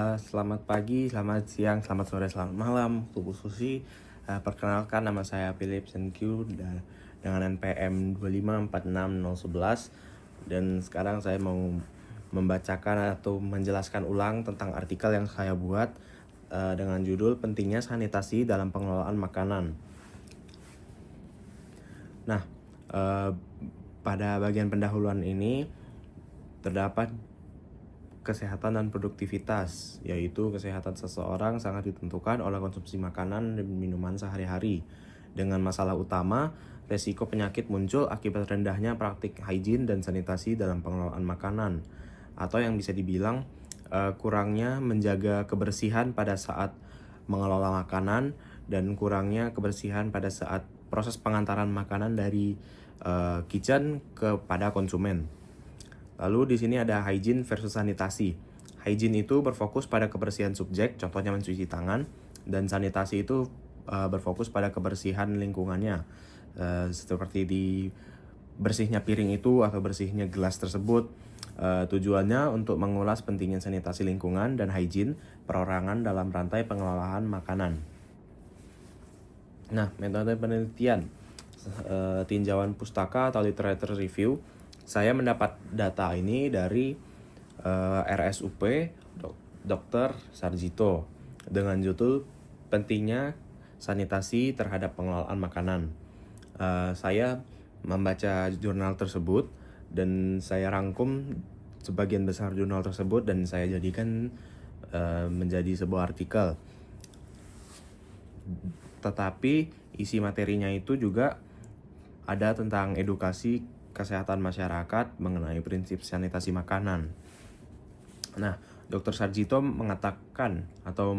Selamat pagi, selamat siang, selamat sore, selamat malam, Tubuh Susi. Perkenalkan, nama saya Philip Senkyu dengan NPM 2546011. Dan sekarang saya mau membacakan atau menjelaskan ulang tentang artikel yang saya buat dengan judul Pentingnya Sanitasi dalam Pengelolaan Makanan. Nah, pada bagian pendahuluan ini terdapat kesehatan dan produktivitas, yaitu kesehatan seseorang sangat ditentukan oleh konsumsi makanan dan minuman sehari-hari. Dengan masalah utama, resiko penyakit muncul akibat rendahnya praktik hygiene dan sanitasi dalam pengelolaan makanan, atau yang bisa dibilang kurangnya menjaga kebersihan pada saat mengelola makanan dan kurangnya kebersihan pada saat proses pengantaran makanan dari kitchen kepada konsumen. Lalu di sini ada hygiene versus sanitasi. Hygiene itu berfokus pada kebersihan subjek, contohnya mencuci tangan, dan sanitasi itu berfokus pada kebersihan lingkungannya, seperti di bersihnya piring itu atau bersihnya gelas tersebut. Tujuannya untuk mengulas pentingnya sanitasi lingkungan dan hygiene perorangan dalam rantai pengelolaan makanan. Nah, metode penelitian, tinjauan pustaka atau literature review. Saya mendapat data ini dari RSUP Dr. Sarjito dengan judul Pentingnya Sanitasi Terhadap Pengelolaan Makanan. Saya membaca jurnal tersebut dan saya rangkum sebagian besar jurnal tersebut dan saya jadikan menjadi sebuah artikel. Tetapi isi materinya itu juga ada tentang edukasi kesehatan masyarakat mengenai prinsip sanitasi makanan. Nah, Dr. Sarjito mengatakan atau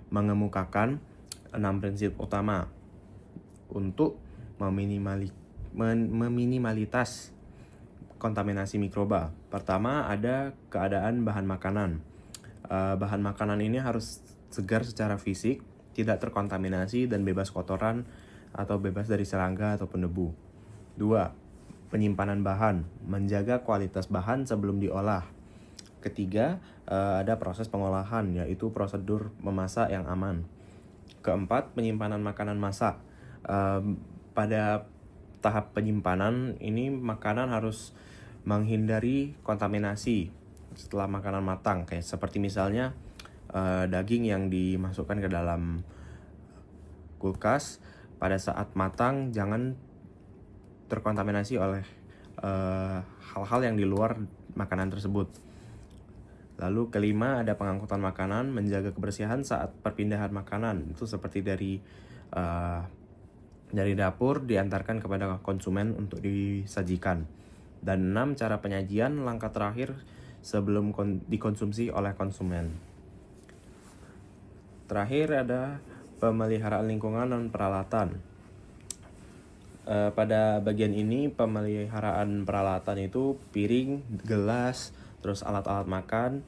mengemukakan 6 prinsip utama untuk meminimalitas kontaminasi mikroba. Pertama, ada keadaan bahan makanan. Bahan makanan ini harus segar secara fisik, tidak terkontaminasi dan bebas kotoran atau bebas dari serangga ataupun debu. 2. Penyimpanan bahan, menjaga kualitas bahan sebelum diolah. Ketiga, ada proses pengolahan, yaitu prosedur memasak yang aman. Keempat, penyimpanan makanan masak. Pada tahap penyimpanan ini makanan harus menghindari kontaminasi setelah makanan matang, kayak seperti misalnya daging yang dimasukkan ke dalam kulkas pada saat matang jangan terkontaminasi oleh hal-hal yang di luar makanan tersebut. Lalu kelima, ada pengangkutan makanan, menjaga kebersihan saat perpindahan makanan. Itu seperti dari dapur diantarkan kepada konsumen untuk disajikan. Dan 6, cara penyajian, langkah terakhir sebelum dikonsumsi oleh konsumen. Terakhir ada pemeliharaan lingkungan dan peralatan. Pada bagian ini pemeliharaan peralatan itu piring, gelas, terus alat-alat makan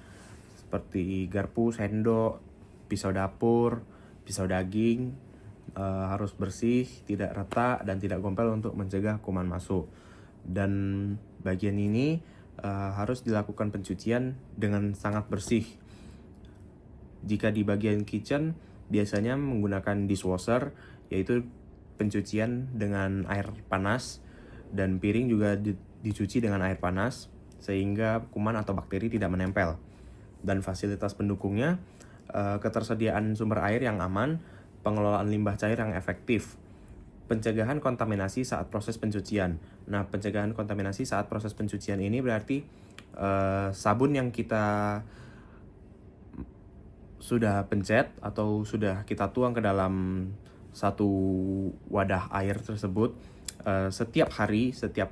seperti garpu, sendok, pisau dapur, pisau daging harus bersih, tidak retak dan tidak gompel untuk mencegah kuman masuk. Dan bagian ini harus dilakukan pencucian dengan sangat bersih. Jika di bagian kitchen biasanya menggunakan dishwasher, yaitu pencucian dengan air panas, dan piring juga dicuci dengan air panas sehingga kuman atau bakteri tidak menempel. Dan fasilitas pendukungnya, ketersediaan sumber air yang aman, pengelolaan limbah cair yang efektif, pencegahan kontaminasi saat proses pencucian. Nah, pencegahan kontaminasi saat proses pencucian ini berarti sabun yang kita sudah pencet atau sudah kita tuang ke dalam satu wadah air tersebut, setiap hari, setiap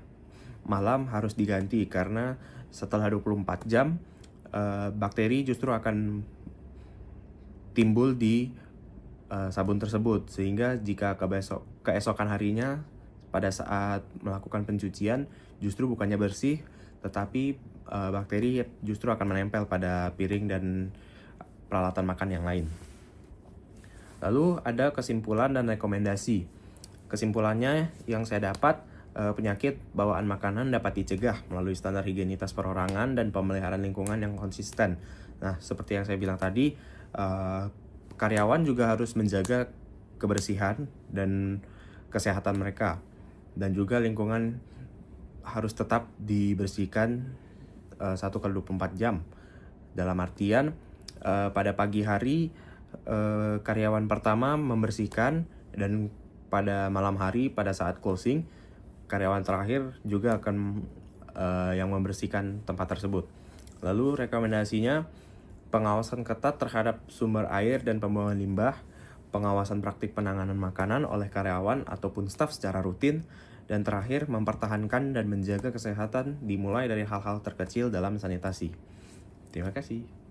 malam harus diganti karena setelah 24 jam bakteri justru akan timbul di sabun tersebut, sehingga jika keesokan harinya pada saat melakukan pencucian justru bukannya bersih tetapi bakteri justru akan menempel pada piring dan peralatan makan yang lain. Lalu ada kesimpulan dan rekomendasi. Kesimpulannya yang saya dapat, penyakit bawaan makanan dapat dicegah melalui standar higienitas perorangan dan pemeliharaan lingkungan yang konsisten, Nah, seperti yang saya bilang tadi, karyawan juga harus menjaga kebersihan dan kesehatan mereka, dan juga lingkungan harus tetap dibersihkan 1 kali 24 jam. Dalam artian, pada pagi hari karyawan pertama membersihkan, dan pada malam hari pada saat closing, karyawan terakhir juga akan yang membersihkan tempat tersebut. Lalu rekomendasinya, pengawasan ketat terhadap sumber air dan pembuangan limbah, pengawasan praktik penanganan makanan oleh karyawan ataupun staf secara rutin, dan terakhir mempertahankan dan menjaga kesehatan dimulai dari hal-hal terkecil dalam sanitasi. Terima kasih.